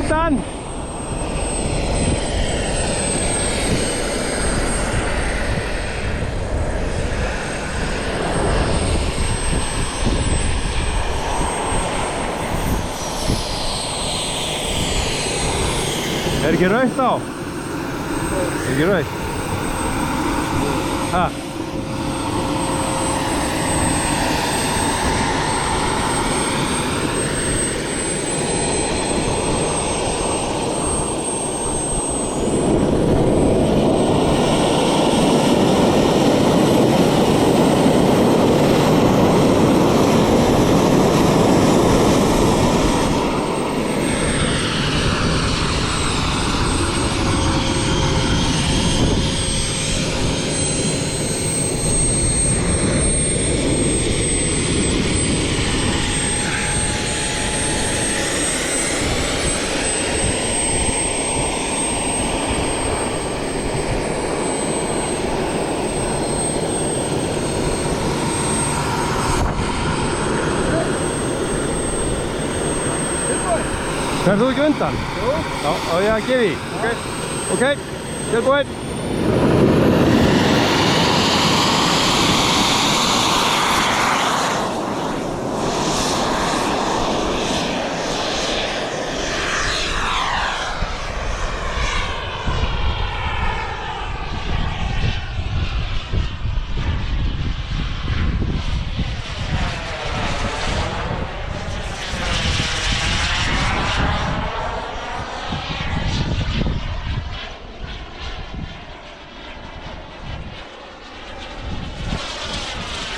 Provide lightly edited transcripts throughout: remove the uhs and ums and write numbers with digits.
undan. Ekki rautt á? Ekki rautt? Ha? Ferð þú ekki undan? Jú. Já, á ég að gefa í? Ok, tilbúinn.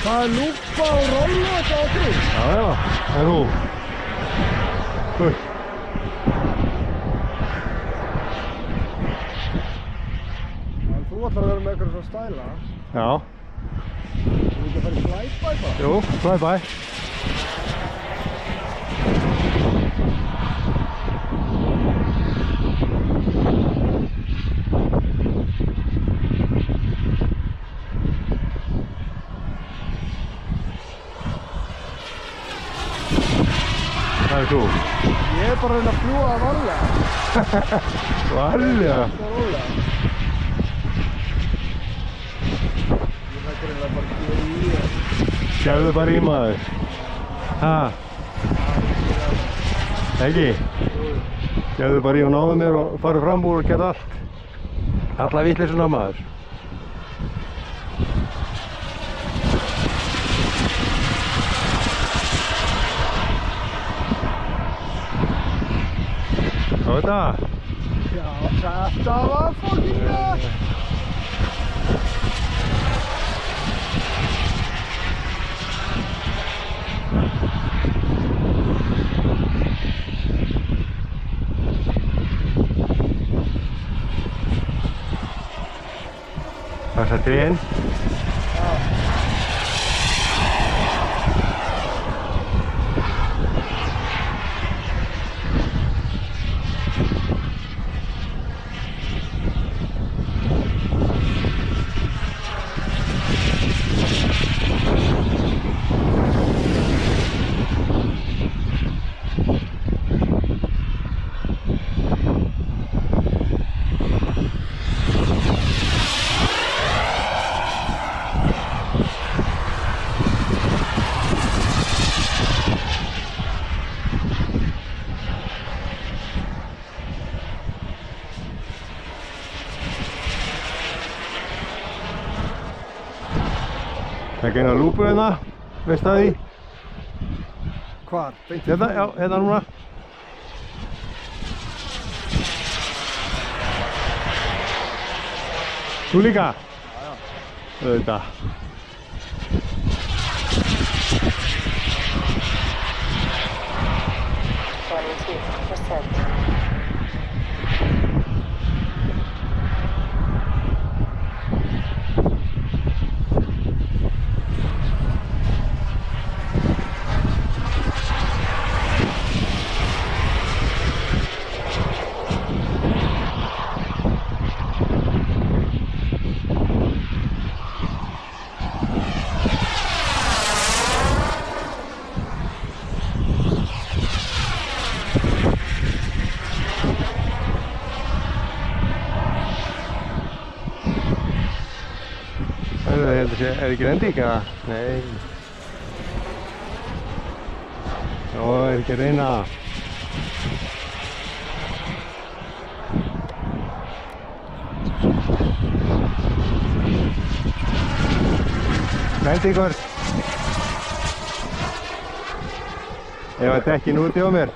Það er lúpa og róla þetta á því. Já, það er nú. Þú ætlar að vera með eitthvað svona stæla. Já. Þú ekki að fara í flyby bara? Jú, flyby. Það er þú. Ég er bara að reyna að fljúga það varlega. Varlega? Það er rólega. Ég lætur reyna bara að gefa í það. Sjáðu bara í maður. Ha? Ekki? Sjáðu bara í og náðu mér og farið fram úr og geta allt. Alla vitleysuna maður. Og þetta? Já, þetta var fucking það. Passa trén. Takk eina lúpu hérna, veist það því? Hvar? Hérna, já, hérna núna. Þú líka? Já, já. Auðvitað. Er ekki rending eða? Nei. Jó, er ekki að reyna. Rendingur. Ef að dekkin úti á mér.